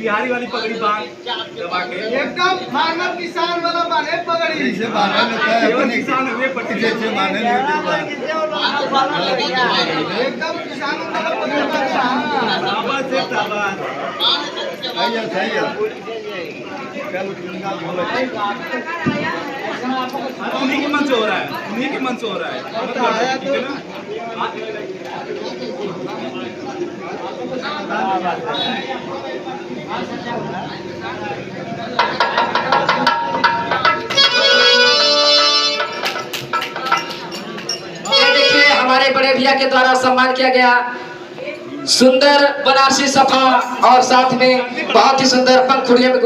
बिहारी वाली पगड़ी बांध दबा के एकदम फार्मर किसान वाला बांधे पगड़ी से बांधे लेता है केवल किसान हुए पट्टी जैसे बांधे लेता है एकदम किसान वाला पगड़ी बांधे। ताबा से ताबा सही है उन्हीं के मन से हो रहा है, उन्हीं के मन से हो रहा है, ठीक है ना। देखिए हमारे बड़े भैया के द्वारा सम्मान किया गया सुंदर बनारसी सफा और साथ में बहुत ही सुंदर पंखुड़ियों में